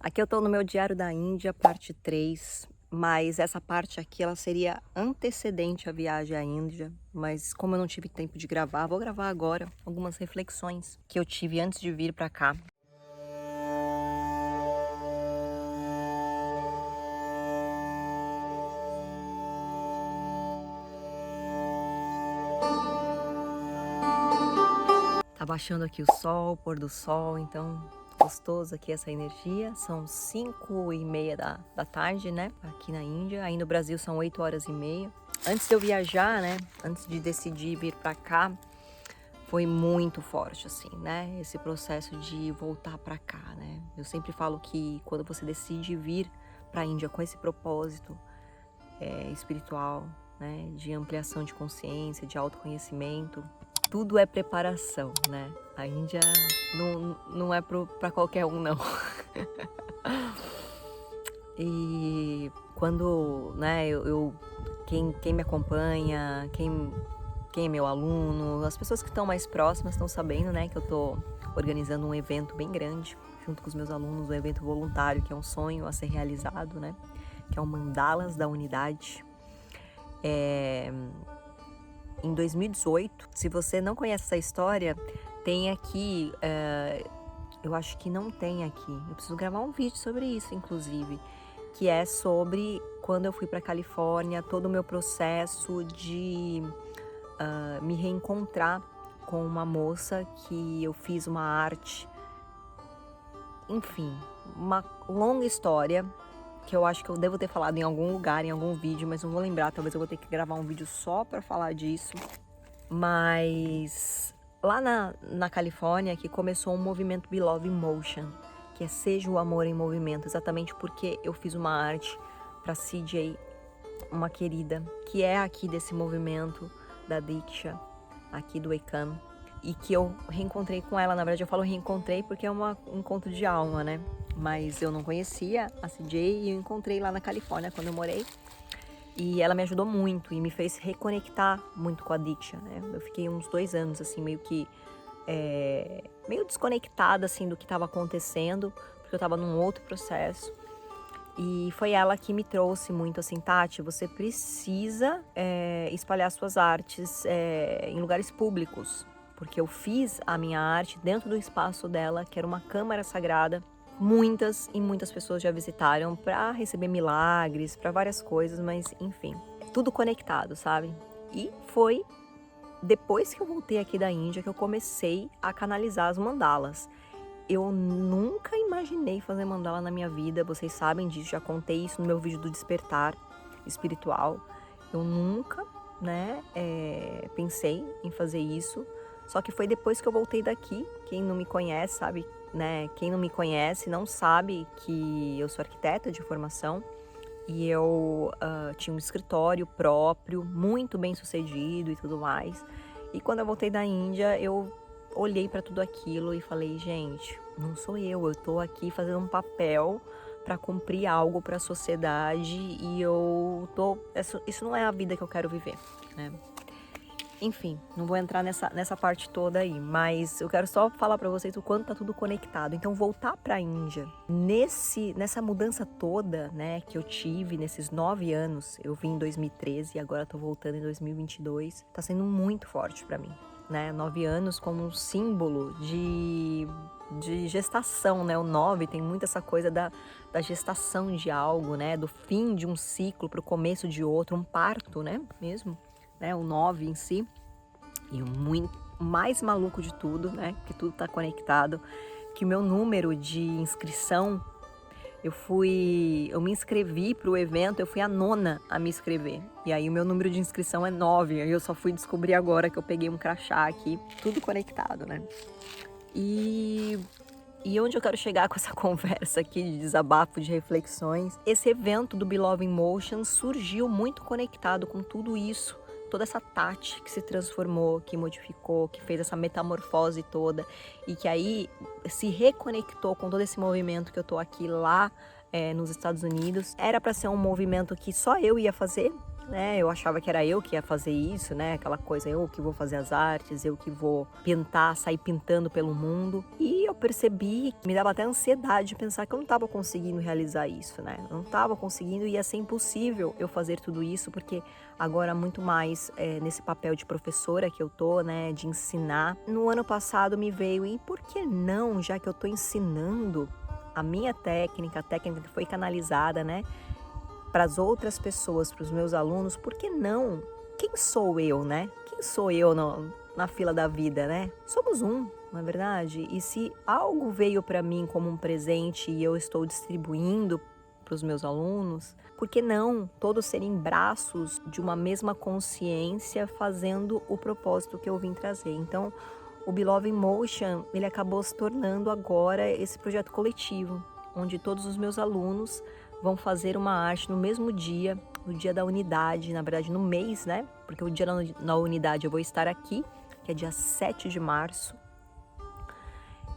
Aqui eu tô no meu Diário da Índia, parte 3, mas essa parte aqui ela seria antecedente à viagem à Índia, mas como eu não tive tempo de gravar, vou gravar agora algumas reflexões que eu tive antes de vir pra cá. Tá baixando aqui o sol, o pôr do sol, então gostoso aqui essa energia. São 5h30 da tarde, né? Aqui na Índia. Aí no Brasil são 8h30. Antes de eu viajar, né? Antes de decidir vir pra cá, foi muito forte, assim, né? Esse processo de voltar pra cá, né? Eu sempre falo que quando você decide vir pra Índia com esse propósito espiritual, né? De ampliação de consciência, de autoconhecimento, tudo é preparação, né? A Índia não é para qualquer um, não. E quando, né, quem me acompanha, quem é meu aluno, as pessoas que estão mais próximas estão sabendo, né, que eu tô organizando um evento bem grande, junto com os meus alunos, um evento voluntário, que é um sonho a ser realizado, né, que é o Mandalas da Unidade. Em 2018, se você não conhece essa história, tem aqui, eu acho que não tem aqui, eu preciso gravar um vídeo sobre isso, inclusive, que é sobre quando eu fui para Califórnia, todo o meu processo de me reencontrar com uma moça que eu fiz uma arte, enfim, uma longa história, que eu acho que eu devo ter falado em algum lugar, em algum vídeo, mas não vou lembrar, talvez eu vou ter que gravar um vídeo só para falar disso. Mas lá na Califórnia que começou um movimento Beloved in Motion, que é Seja o Amor em Movimento, exatamente porque eu fiz uma arte para CJ, uma querida, que é aqui desse movimento da Diksha, aqui do Ekam, e que eu reencontrei com ela. Na verdade eu falo reencontrei porque é um encontro de alma, né? Mas eu não conhecia a CJ e eu encontrei lá na Califórnia quando eu morei. E ela me ajudou muito e me fez reconectar muito com a Diksha, né? Eu fiquei uns 2 anos, assim, meio desconectada, assim, do que estava acontecendo, porque eu estava num outro processo. E foi ela que me trouxe muito, assim, Tati, você precisa espalhar suas artes em lugares públicos. Porque eu fiz a minha arte dentro do espaço dela, que era uma câmara sagrada. Muitas e muitas pessoas já visitaram para receber milagres, para várias coisas, mas enfim, tudo conectado, sabe? E foi depois que eu voltei aqui da Índia que eu comecei a canalizar as mandalas. Eu nunca imaginei fazer mandala na minha vida, vocês sabem disso, já contei isso no meu vídeo do despertar espiritual. Eu nunca, né, pensei em fazer isso. Só que foi depois que eu voltei daqui. Quem não me conhece sabe, né? Quem não me conhece não sabe que eu sou arquiteta de formação e eu tinha um escritório próprio, muito bem sucedido e tudo mais. E quando eu voltei da Índia, eu olhei para tudo aquilo e falei, gente, não sou eu tô aqui fazendo um papel para cumprir algo para a sociedade e isso não é a vida que eu quero viver, né? Enfim, não vou entrar nessa parte toda aí, mas eu quero só falar para vocês o quanto tá tudo conectado. Então, voltar para a Índia, nessa mudança toda, né, que eu tive nesses 9 anos, eu vim em 2013 e agora tô voltando em 2022, tá sendo muito forte para mim, né? 9 anos como um símbolo de gestação, né? O 9 tem muito essa coisa da gestação de algo, né? Do fim de um ciclo para o começo de outro, um parto, né? Mesmo. Né, o 9 em si, e o mais maluco de tudo, né, que tudo tá conectado, que o meu número de inscrição, eu me inscrevi para o evento, eu fui a 9ª a me inscrever, e aí o meu número de inscrição é 9, aí eu só fui descobrir agora que eu peguei um crachá aqui, tudo conectado, né, e onde eu quero chegar com essa conversa aqui de desabafo, de reflexões, esse evento do Beloved in Motion surgiu muito conectado com tudo isso, toda essa Tati que se transformou, que modificou, que fez essa metamorfose toda e que aí se reconectou com todo esse movimento que eu tô aqui lá nos Estados Unidos. Era para ser um movimento que só eu ia fazer, né? Eu achava que era eu que ia fazer isso, né? Aquela coisa, eu que vou fazer as artes, eu que vou pintar, sair pintando pelo mundo. E eu percebi que me dava até ansiedade de pensar que eu não estava conseguindo realizar isso, né? Eu não estava conseguindo, ia ser impossível eu fazer tudo isso, porque agora muito mais nesse papel de professora que eu tô, né? De ensinar. No ano passado me veio, e por que não, já que eu tô ensinando a minha técnica, a técnica que foi canalizada, né? Para as outras pessoas, para os meus alunos, por que não? Quem sou eu, né? Quem sou eu na fila da vida, né? Somos um, não é verdade? E se algo veio para mim como um presente e eu estou distribuindo para os meus alunos, por que não todos serem braços de uma mesma consciência fazendo o propósito que eu vim trazer? Então, o Beloved Motion, ele acabou se tornando agora esse projeto coletivo, onde todos os meus alunos vão fazer uma arte no mesmo dia, no dia da unidade, na verdade no mês, né? Porque o dia na unidade eu vou estar aqui, que é dia 7 de março.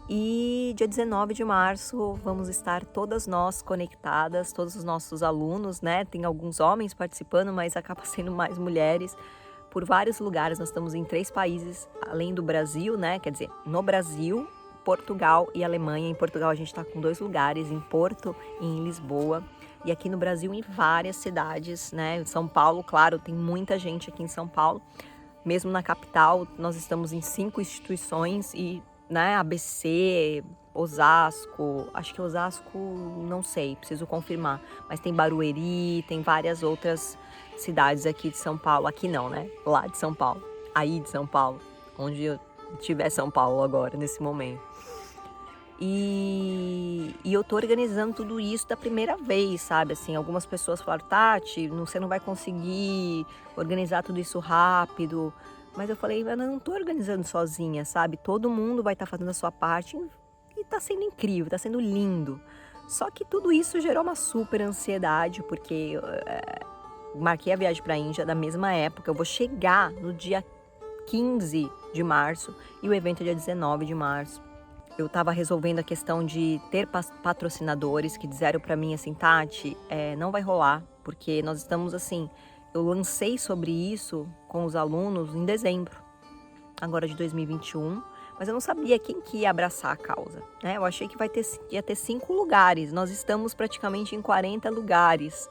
E dia 19 de março vamos estar todas nós conectadas, todos os nossos alunos, né? Tem alguns homens participando, mas acaba sendo mais mulheres, por vários lugares. Nós estamos em 3 países, além do Brasil, né? Quer dizer, no Brasil, Portugal e Alemanha. Em Portugal a gente está com 2 lugares, em Porto e em Lisboa. E aqui no Brasil em várias cidades, né? São Paulo, claro, tem muita gente aqui em São Paulo. Mesmo na capital, nós estamos em 5 instituições e, né, ABC, Osasco, acho que Osasco, não sei, preciso confirmar. Mas tem Barueri, tem várias outras cidades aqui de São Paulo. Aqui não, né? Lá de São Paulo, aí de São Paulo, onde eu estiver São Paulo agora, nesse momento. E eu tô organizando tudo isso da primeira vez, sabe? Assim, algumas pessoas falaram, Tati, você não vai conseguir organizar tudo isso rápido. Mas eu falei, eu não tô organizando sozinha, sabe? Todo mundo vai estar fazendo a sua parte e tá sendo incrível, tá sendo lindo. Só que tudo isso gerou uma super ansiedade, porque marquei a viagem pra Índia da mesma época. Eu vou chegar no dia 15 de março e o evento é dia 19 de março. Eu estava resolvendo a questão de ter patrocinadores que disseram para mim assim, Tati, não vai rolar, porque nós estamos assim, eu lancei sobre isso com os alunos em dezembro, agora de 2021, mas eu não sabia quem que ia abraçar a causa, né? Eu achei que ia ter 5 lugares, nós estamos praticamente em 40 lugares,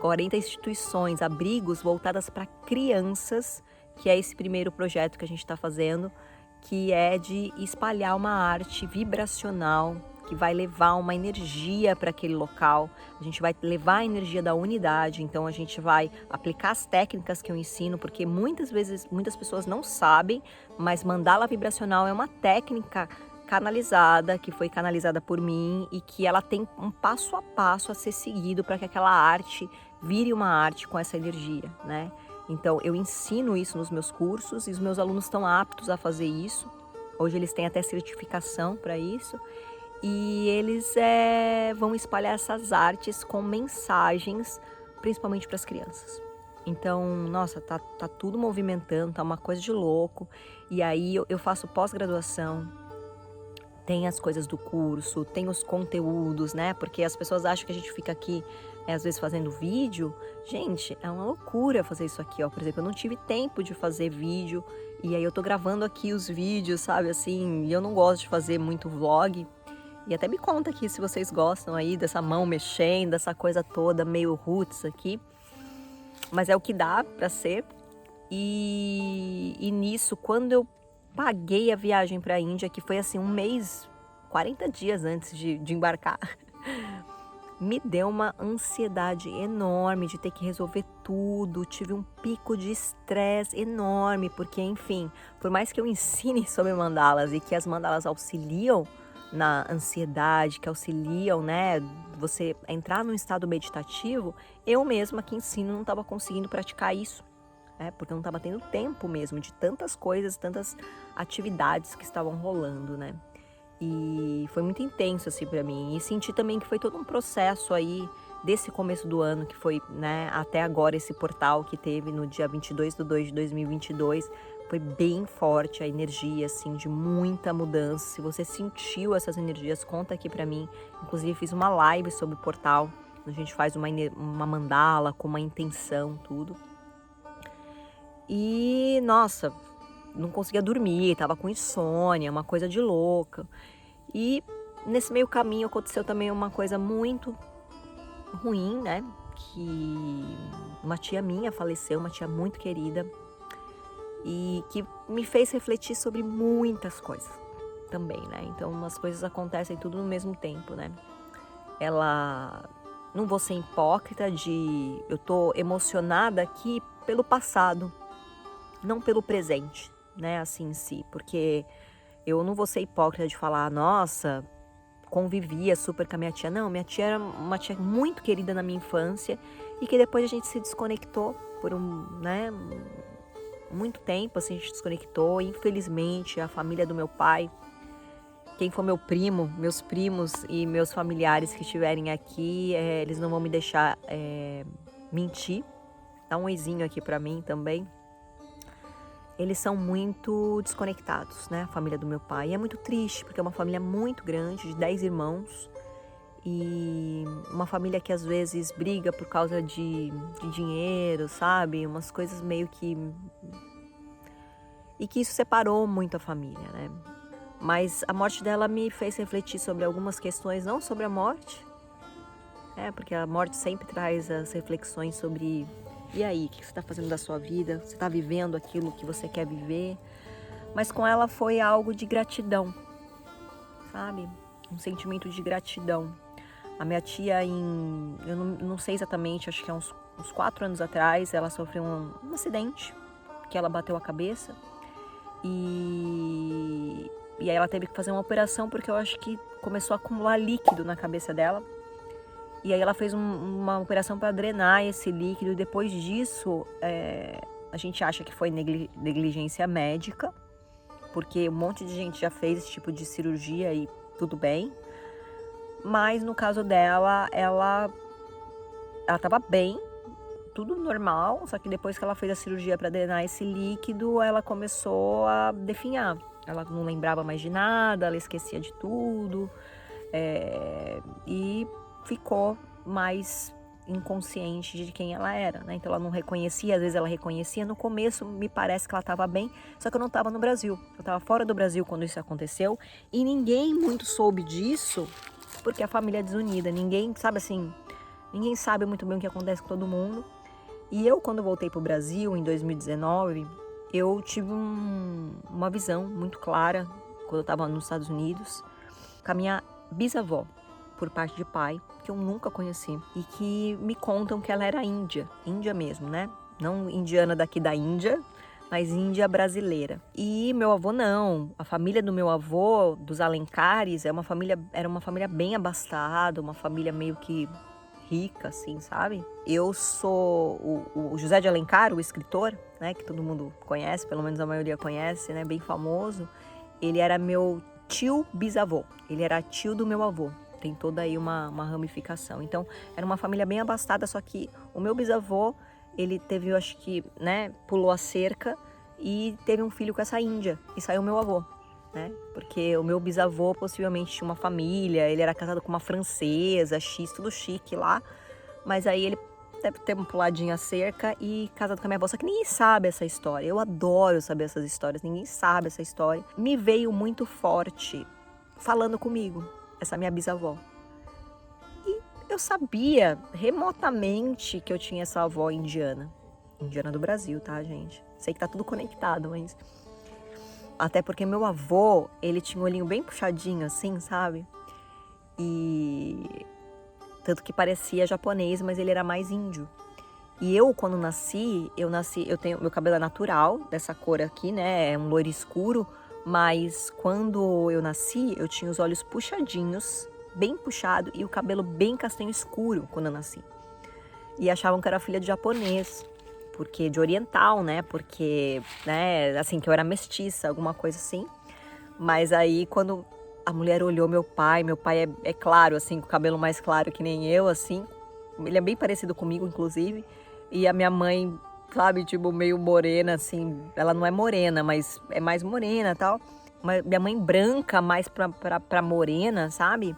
40 instituições, abrigos voltadas para crianças, que é esse primeiro projeto que a gente está fazendo, que é de espalhar uma arte vibracional, que vai levar uma energia para aquele local. A gente vai levar a energia da unidade, então a gente vai aplicar as técnicas que eu ensino, porque muitas vezes, muitas pessoas não sabem, mas mandala vibracional é uma técnica canalizada, que foi canalizada por mim e que ela tem um passo a passo a ser seguido para que aquela arte vire uma arte com essa energia, né? Então, eu ensino isso nos meus cursos e os meus alunos estão aptos a fazer isso. Hoje eles têm até certificação para isso. E eles vão espalhar essas artes com mensagens, principalmente para as crianças. Então, nossa, tá tudo movimentando, tá uma coisa de louco. E aí eu faço pós-graduação. Tem as coisas do curso, tem os conteúdos, né? Porque as pessoas acham que a gente fica aqui, às vezes, fazendo vídeo. Gente, é uma loucura fazer isso aqui, ó. Por exemplo, eu não tive tempo de fazer vídeo. E aí eu tô gravando aqui os vídeos, sabe? Assim, e eu não gosto de fazer muito vlog. E até me conta aqui se vocês gostam aí dessa mão mexendo, dessa coisa toda meio roots aqui. Mas é o que dá pra ser. E nisso, quando eu paguei a viagem para a Índia, que foi assim 1 mês, 40 dias antes de embarcar, me deu uma ansiedade enorme de ter que resolver tudo. Tive um pico de estresse enorme, porque, enfim, por mais que eu ensine sobre mandalas e que as mandalas auxiliam na ansiedade, que auxiliam, né, você entrar num estado meditativo, eu mesma que ensino não estava conseguindo praticar isso. Porque eu não estava tendo tempo mesmo de tantas coisas, tantas atividades que estavam rolando, né? E foi muito intenso assim para mim. E senti também que foi todo um processo aí desse começo do ano, que foi, né, até agora esse portal que teve no dia 22/2/2022, foi bem forte a energia assim de muita mudança. Se você sentiu essas energias, conta aqui para mim. Inclusive fiz uma live sobre o portal, a gente faz uma mandala com uma intenção, tudo. E, nossa, não conseguia dormir, tava com insônia, uma coisa de louca. E nesse meio caminho aconteceu também uma coisa muito ruim, né? Que uma tia minha faleceu, uma tia muito querida, e que me fez refletir sobre muitas coisas também, né? Então as coisas acontecem tudo no mesmo tempo, né? Ela, não vou ser hipócrita de eu tô emocionada aqui pelo passado, não pelo presente, né? Assim em si, porque eu não vou ser hipócrita de falar, nossa, convivia super com a minha tia. Não, minha tia era uma tia muito querida na minha infância e que depois a gente se desconectou por muito tempo, assim, a gente desconectou. Infelizmente, a família do meu pai, quem for meu primo, meus primos e meus familiares que estiverem aqui, eles não vão me deixar mentir. Dá um oizinho aqui pra mim também. Eles são muito desconectados, né? A família do meu pai. E é muito triste, porque é uma família muito grande, de 10 irmãos. E uma família que às vezes briga por causa de dinheiro, sabe? Umas coisas meio que... E que isso separou muito a família, né? Mas a morte dela me fez refletir sobre algumas questões, não sobre a morte, porque a morte sempre traz as reflexões sobre... E aí, o que você está fazendo da sua vida? Você está vivendo aquilo que você quer viver? Mas com ela foi algo de gratidão, sabe? Um sentimento de gratidão. A minha tia, eu não sei exatamente, acho que há uns 4 anos atrás, ela sofreu um acidente, que ela bateu a cabeça. E aí ela teve que fazer uma operação, porque eu acho que começou a acumular líquido na cabeça dela. E aí ela fez uma operação para drenar esse líquido. E depois disso, a gente acha que foi negligência médica, porque um monte de gente já fez esse tipo de cirurgia e tudo bem. Mas no caso dela, ela estava bem, tudo normal, só que depois que ela fez a cirurgia para drenar esse líquido, ela começou a definhar. Ela não lembrava mais de nada, ela esquecia de tudo, e ficou mais inconsciente de quem ela era, né? Então ela não reconhecia, às vezes ela reconhecia. No começo me parece que ela estava bem, só que eu não estava no Brasil. Eu estava fora do Brasil quando isso aconteceu e ninguém muito soube disso, porque a família é desunida. Ninguém sabe assim, ninguém sabe muito bem o que acontece com todo mundo. E eu, quando voltei para o Brasil em 2019, eu tive uma visão muito clara quando eu estava nos Estados Unidos com a minha bisavó, por parte de pai, que eu nunca conheci, e que me contam que ela era índia mesmo, né? Não indiana daqui da Índia, mas índia brasileira. E meu avô não, a família do meu avô, dos Alencares, era uma família bem abastada, uma família meio que rica, assim, sabe? Eu sou o José de Alencar, o escritor, né? Que todo mundo conhece, pelo menos a maioria conhece, né? Bem famoso. Ele era meu tio bisavô, ele era tio do meu avô. Tem toda aí uma ramificação. Então, era uma família bem abastada, só que o meu bisavô, ele teve, eu acho que, né, pulou a cerca e teve um filho com essa índia. E saiu meu avô, né? Porque o meu bisavô possivelmente tinha uma família, ele era casado com uma francesa, tudo chique lá. Mas aí ele deve ter puladinho a cerca e casado com a minha avó. Só que ninguém sabe essa história. Eu adoro saber essas histórias, ninguém sabe essa história. Me veio muito forte falando comigo, essa minha bisavó. E eu sabia remotamente que eu tinha essa avó indiana. Indiana do Brasil, tá, gente? Sei que tá tudo conectado, mas... Até porque meu avô, ele tinha um olhinho bem puxadinho assim, sabe? E... Tanto que parecia japonês, mas ele era mais índio. E eu, quando nasci, eu tenho... Meu cabelo é natural, dessa cor aqui, né? É um loiro escuro. Mas quando eu nasci, eu tinha os olhos puxadinhos, bem puxado, e o cabelo bem castanho escuro quando eu nasci. E achavam que eu era filha de japonês, porque de oriental, né? Porque, né, assim, que eu era mestiça, alguma coisa assim. Mas aí, quando a mulher olhou meu pai é claro, assim, com o cabelo mais claro que nem eu, assim. Ele é bem parecido comigo, inclusive. E a minha mãe... sabe, tipo, meio morena, assim, ela não é morena, mas é mais morena e tal. Minha mãe branca, mais pra morena, sabe?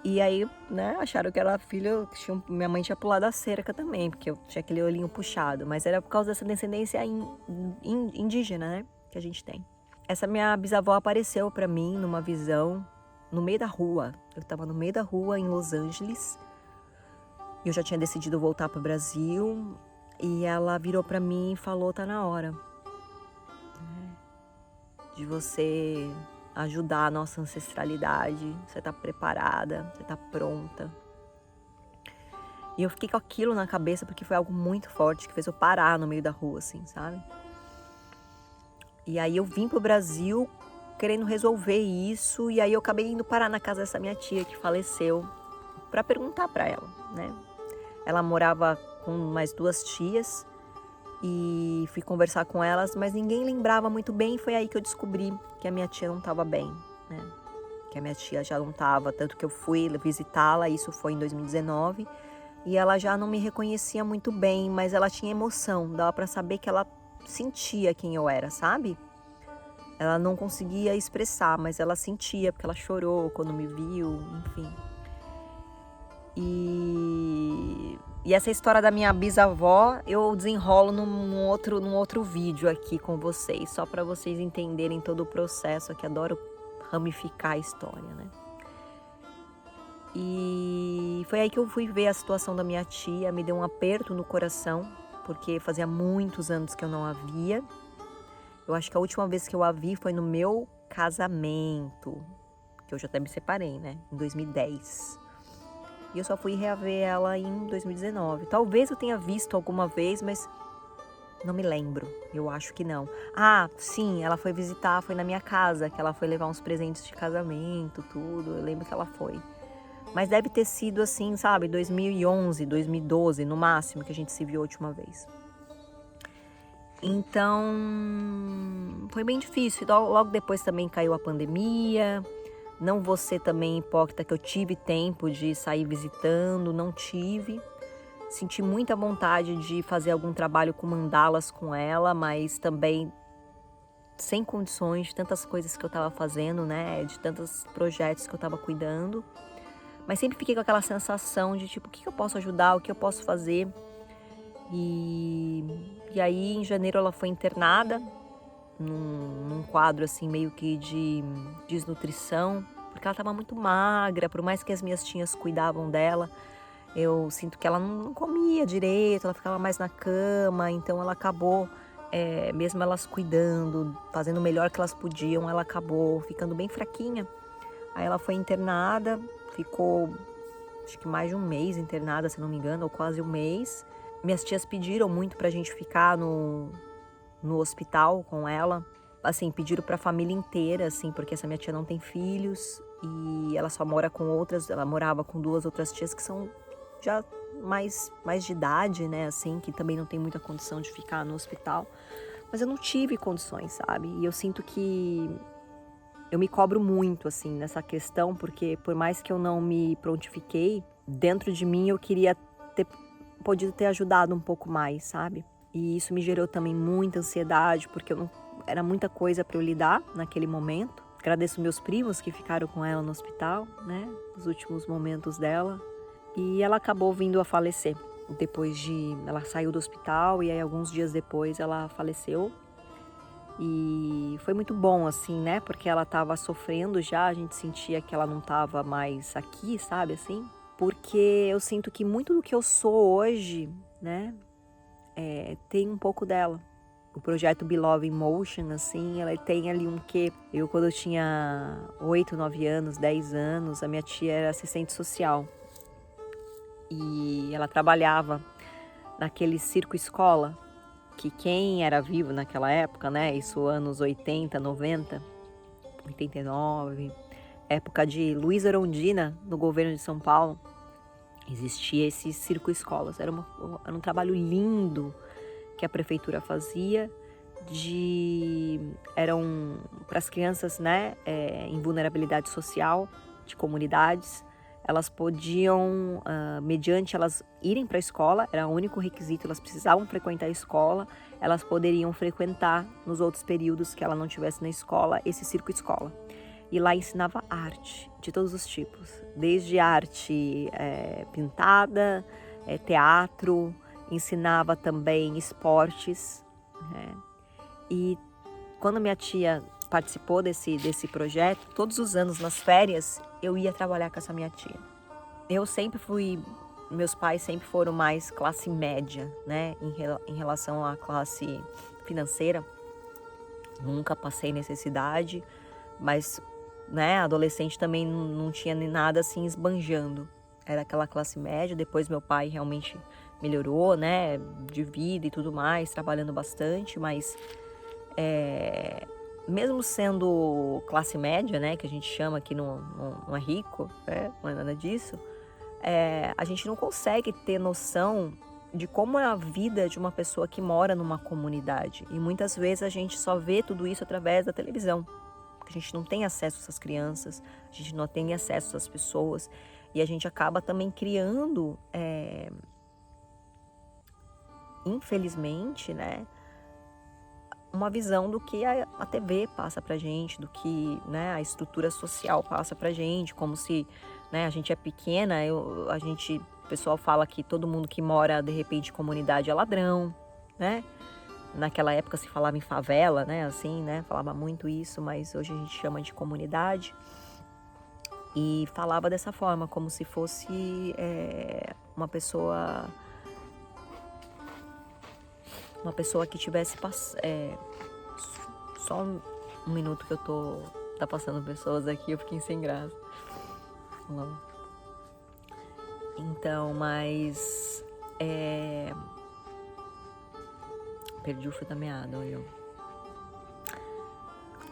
E aí, né, acharam que era filho, minha mãe tinha pulado a cerca também, porque eu tinha aquele olhinho puxado, mas era por causa dessa descendência indígena, né, que a gente tem. Essa minha bisavó apareceu para mim numa visão no meio da rua. Eu tava no meio da rua em Los Angeles. E eu já tinha decidido voltar pro Brasil. E ela virou para mim e falou: tá na hora, né, de você ajudar a nossa ancestralidade. Você tá preparada, você tá pronta. E eu fiquei com aquilo na cabeça porque foi algo muito forte que fez eu parar no meio da rua, assim, sabe? E aí eu vim pro Brasil querendo resolver isso, e aí eu acabei indo parar na casa dessa minha tia que faleceu para perguntar para ela, né? Ela morava com mais 2 tias e fui conversar com elas, mas ninguém lembrava muito bem, e foi aí que eu descobri que a minha tia não estava bem, né? Que a minha tia já não estava, tanto que eu fui visitá-la, isso foi em 2019, e ela já não me reconhecia muito bem, mas ela tinha emoção, dava para saber que ela sentia quem eu era, sabe? Ela não conseguia expressar, mas ela sentia, porque ela chorou quando me viu, enfim. E essa história da minha bisavó eu desenrolo num outro vídeo aqui com vocês, só para vocês entenderem todo o processo, que adoro ramificar a história, né? E foi aí que eu fui ver a situação da minha tia, me deu um aperto no coração, porque fazia muitos anos que eu não a via. Eu acho que a última vez que eu a vi foi no meu casamento, que eu já até me separei, né? Em 2010. E eu só fui reaver ela em 2019. Talvez eu tenha visto alguma vez, mas não me lembro. Eu acho que não. Ah, sim, ela foi visitar, foi na minha casa, que ela foi levar uns presentes de casamento, tudo. Eu lembro que ela foi. Mas deve ter sido assim, sabe? 2011, 2012, no máximo, que a gente se viu a última vez. Então, foi bem difícil. Logo depois também caiu a pandemia. Não vou ser também hipócrita que eu tive tempo de sair visitando, não tive. Senti muita vontade de fazer algum trabalho com mandalas com ela, mas também sem condições de tantas coisas que eu estava fazendo, né? De tantos projetos que eu estava cuidando. Mas sempre fiquei com aquela sensação de tipo, o que eu posso ajudar, o que eu posso fazer. E aí, em janeiro, ela foi internada num quadro assim meio que de desnutrição, porque ela estava muito magra. Por mais que as minhas tias cuidavam dela, eu sinto que ela não comia direito, ela ficava mais na cama. Então ela acabou, mesmo elas cuidando, fazendo o melhor que elas podiam, ela acabou ficando bem fraquinha. Aí ela foi internada, ficou acho que mais de 1 mês internada, se não me engano, ou quase 1 mês. Minhas tias pediram muito pra gente ficar no hospital com ela. Assim, pediram pra família inteira, assim, porque essa minha tia não tem filhos e ela só mora com outras. Ela morava com 2 outras tias que são já mais de idade, né, assim, que também não tem muita condição de ficar no hospital. Mas eu não tive condições, sabe? E eu sinto que eu me cobro muito, assim, nessa questão, porque por mais que eu não me prontifiquei, dentro de mim eu queria ter podido ter ajudado um pouco mais, sabe? E isso me gerou também muita ansiedade, porque era muita coisa para eu lidar naquele momento. Agradeço meus primos que ficaram com ela no hospital, né? Nos últimos momentos dela. E ela acabou vindo a falecer. Ela saiu do hospital e aí alguns dias depois ela faleceu. E foi muito bom, assim, né? Porque ela estava sofrendo já, a gente sentia que ela não estava mais aqui, sabe, assim? Porque eu sinto que muito do que eu sou hoje, né, tem um pouco dela. O projeto Be Love in Motion, assim, ela tem ali um quê. Quando eu tinha 8, 9 anos, 10 anos, a minha tia era assistente social. E ela trabalhava naquele circo escola, que quem era vivo naquela época, né, isso anos 80, 90, 89, época de Luiz Erundina, no governo de São Paulo, existia esse circo escolas. Era um trabalho lindo que a prefeitura fazia, eram para as crianças, né, em vulnerabilidade social, de comunidades. Elas podiam, mediante elas irem para a escola, era o único requisito, elas precisavam frequentar a escola, elas poderiam frequentar nos outros períodos que ela não estivesse na escola, esse circo escola. e lá ensinava arte de todos os tipos, desde arte pintada, teatro, ensinava também esportes, né? E quando minha tia participou desse projeto, todos os anos nas férias eu ia trabalhar com essa minha tia. Meus pais sempre foram mais classe média, né, em relação à classe financeira. Nunca passei necessidade, mas, né, adolescente também não tinha nem nada assim esbanjando. Era aquela classe média. Depois meu pai realmente melhorou, né, de vida e tudo mais, trabalhando bastante, mas mesmo sendo classe média, né, que a gente chama aqui, não é rico, né, não é nada disso, a gente não consegue ter noção de como é a vida de uma pessoa que mora numa comunidade. E muitas vezes a gente só vê tudo isso através da televisão. A gente não tem acesso a essas crianças, a gente não tem acesso a essas pessoas. E a gente acaba também criando, infelizmente, né, uma visão do que a TV passa pra gente, do que, né, a estrutura social passa pra gente, como se, né, a gente é pequena, o pessoal fala que todo mundo que mora, de repente, em comunidade é ladrão, né? Naquela época se falava em favela, né, assim, né, falava muito isso, mas hoje a gente chama de comunidade. E falava dessa forma, como se fosse uma pessoa que tivesse só um minuto que tá passando pessoas aqui, eu fiquei sem graça. Não. Então, mas perdi o fio da meada, olha.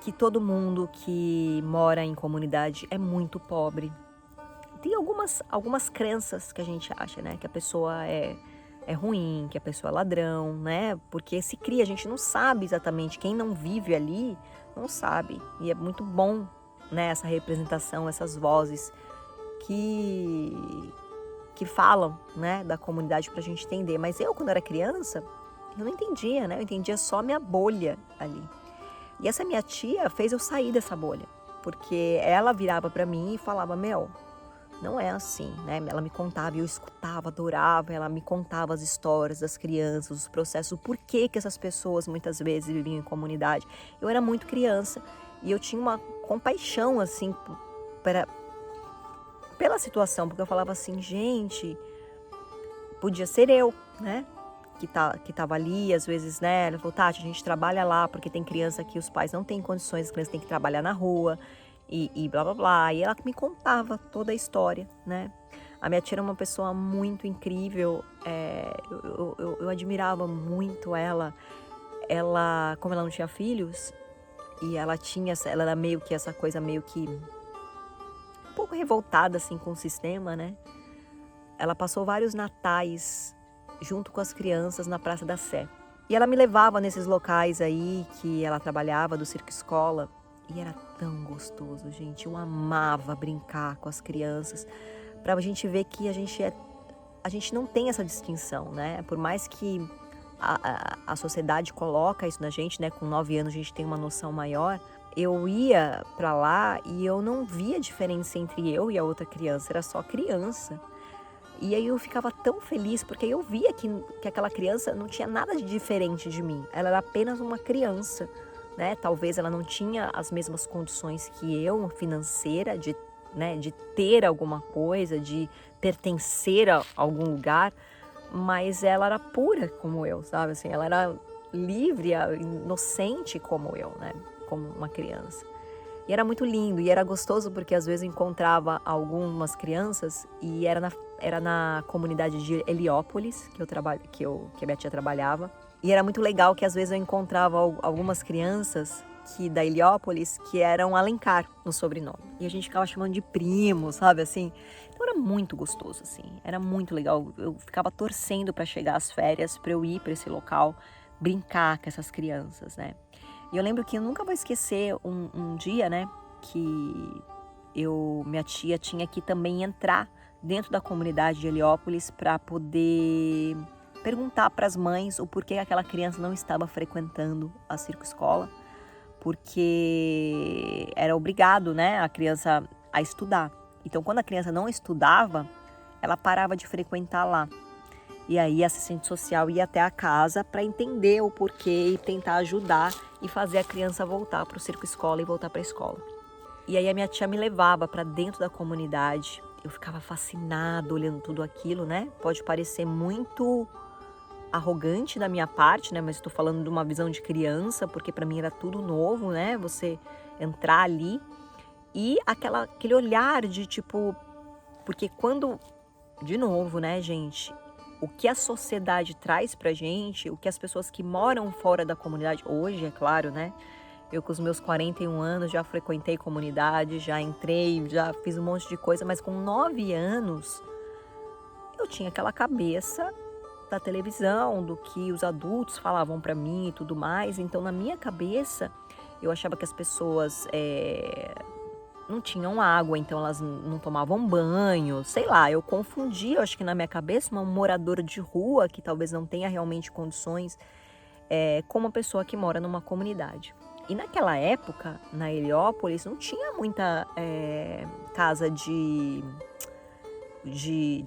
Que todo mundo que mora em comunidade é muito pobre. Tem algumas crenças que a gente acha, né? Que a pessoa é ruim, que a pessoa é ladrão, né? Porque se cria, a gente não sabe exatamente, quem não vive ali não sabe. E é muito bom, né, essa representação, essas vozes que falam, né, da comunidade pra gente entender. Mas eu, quando era criança, eu não entendia, né? Eu entendia só a minha bolha ali. E essa minha tia fez eu sair dessa bolha, porque ela virava pra mim e falava, não é assim, né? Ela me contava e eu escutava, adorava, ela me contava as histórias das crianças, os processos, o porquê que essas pessoas muitas vezes viviam em comunidade. Eu era muito criança e eu tinha uma compaixão, assim, pela situação, porque eu falava assim, gente, podia ser eu, né? Que tava ali, às vezes, né? Ela falou, Tati, a gente trabalha lá, porque tem criança que os pais não têm condições, as crianças têm que trabalhar na rua, e blá, blá, blá. E ela me contava toda a história, né? A minha tia era uma pessoa muito incrível, eu admirava muito ela. Ela, como ela não tinha filhos, e ela era meio que essa coisa meio que um pouco revoltada, assim, com o sistema, né? Ela passou vários natais junto com as crianças na Praça da Sé. E ela me levava nesses locais aí que ela trabalhava, do Circo Escola. E era tão gostoso, gente. Eu amava brincar com as crianças. Pra gente ver que a gente não tem essa distinção, né? Por mais que a sociedade coloca isso na gente, né? Com 9 anos a gente tem uma noção maior. Eu ia pra lá e eu não via diferença entre eu e a outra criança. Era só criança. E aí eu ficava tão feliz, porque eu via que aquela criança não tinha nada de diferente de mim. Ela era apenas uma criança, né? Talvez ela não tinha as mesmas condições que eu, financeira, de ter alguma coisa, de pertencer a algum lugar, mas ela era pura como eu, sabe? Assim, ela era livre, inocente como eu, né? Como uma criança. E era muito lindo, e era gostoso porque às vezes eu encontrava algumas crianças e era na comunidade de Heliópolis que a minha tia trabalhava. E era muito legal que às vezes eu encontrava algumas crianças da Heliópolis que eram Alencar no sobrenome. E a gente ficava chamando de primo, sabe assim? Então era muito gostoso, assim. Era muito legal. Eu ficava torcendo para chegar às férias, para eu ir para esse local, brincar com essas crianças, né? E eu lembro que eu nunca vou esquecer um dia, né, que minha tia tinha que também entrar dentro da comunidade de Heliópolis para poder perguntar para as mães o porquê aquela criança não estava frequentando a Circo Escola, porque era obrigado, né, a criança a estudar. Então, quando a criança não estudava, ela parava de frequentar lá. E aí a assistente social ia até a casa para entender o porquê e tentar ajudar e fazer a criança voltar para o circo escola e voltar para a escola. E aí a minha tia me levava para dentro da comunidade. Eu ficava fascinada olhando tudo aquilo, né? Pode parecer muito arrogante da minha parte, né? Mas estou falando de uma visão de criança, porque para mim era tudo novo, né? Você entrar ali e aquele olhar de tipo, porque quando, de novo, né, gente, o que a sociedade traz pra gente, o que as pessoas que moram fora da comunidade, hoje, é claro, né? Eu com os meus 41 anos já frequentei comunidade, já entrei, já fiz um monte de coisa, mas com 9 anos eu tinha aquela cabeça da televisão, do que os adultos falavam pra mim e tudo mais. Então, na minha cabeça, eu achava que as pessoas não tinham água, então elas não tomavam banho, sei lá, eu confundia, eu acho que na minha cabeça, uma moradora de rua, que talvez não tenha realmente condições, com uma pessoa que mora numa comunidade. E naquela época, na Heliópolis, não tinha muita casa de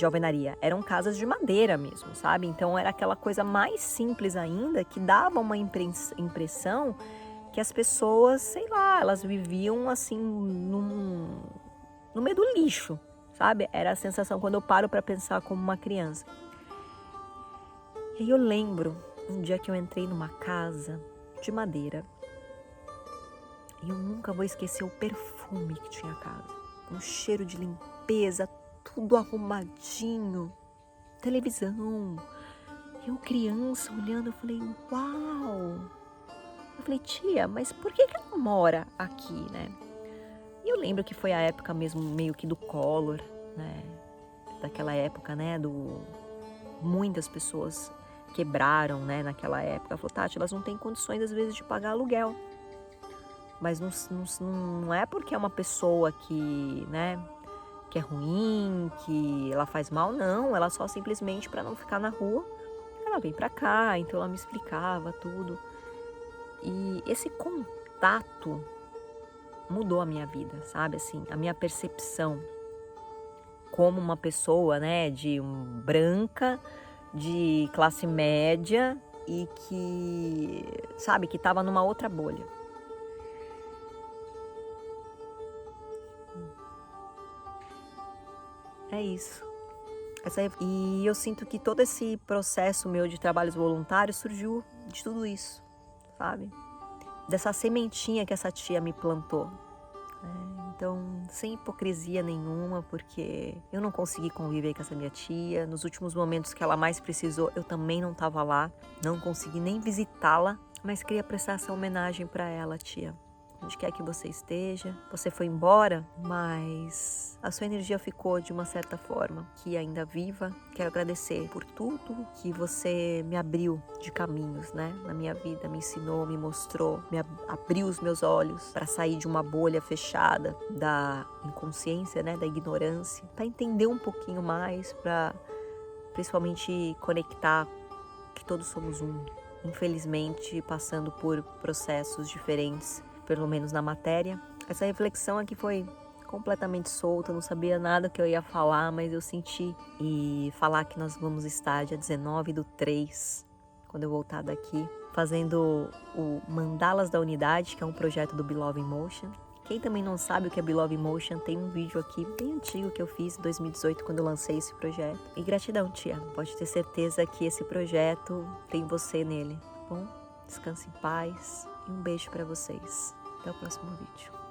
alvenaria, eram casas de madeira mesmo, sabe? Então era aquela coisa mais simples ainda, que dava uma impressão que as pessoas, sei lá, elas viviam assim no meio do lixo, sabe? Era a sensação quando eu paro para pensar como uma criança. E aí eu lembro um dia que eu entrei numa casa de madeira e eu nunca vou esquecer o perfume que tinha a casa. Um cheiro de limpeza, tudo arrumadinho, televisão. Eu criança olhando, eu falei, uau! Eu falei, tia, mas por que ela mora aqui, né? E eu lembro que foi a época mesmo meio que do Collor, né? Daquela época, né? Muitas pessoas quebraram, né? Naquela época. Falou, Tati, elas não têm condições às vezes de pagar aluguel. Mas não é porque é uma pessoa que, né? Que é ruim, que ela faz mal, não. Ela só simplesmente para não ficar na rua, ela vem pra cá. Então ela me explicava tudo. E esse contato mudou a minha vida, sabe? Assim, a minha percepção como uma pessoa, né, branca, de classe média e que, sabe, que estava numa outra bolha. É isso. E eu sinto que todo esse processo meu de trabalhos voluntários surgiu de tudo isso, sabe? Dessa sementinha que essa tia me plantou. Então, sem hipocrisia nenhuma, porque eu não consegui conviver com essa minha tia. Nos últimos momentos que ela mais precisou, eu também não estava lá. Não consegui nem visitá-la, mas queria prestar essa homenagem para ela, tia. Onde quer que você esteja, você foi embora, mas a sua energia ficou de uma certa forma, que ainda viva. Quero agradecer por tudo que você me abriu de caminhos, né, na minha vida, me ensinou, me mostrou, abriu os meus olhos para sair de uma bolha fechada da inconsciência, né, da ignorância, para entender um pouquinho mais, para principalmente conectar que todos somos um. Infelizmente, passando por processos diferentes, pelo menos na matéria. Essa reflexão aqui foi completamente solta, não sabia nada que eu ia falar, mas eu senti. E falar que nós vamos estar dia 19/3, quando eu voltar daqui, fazendo o Mandalas da Unidade, que é um projeto do Beloved in Motion. Quem também não sabe o que é Beloved in Motion, tem um vídeo aqui bem antigo que eu fiz em 2018, quando eu lancei esse projeto. E gratidão, tia. Pode ter certeza que esse projeto tem você nele, tá bom? Descanse em paz e um beijo para vocês. Até o próximo vídeo.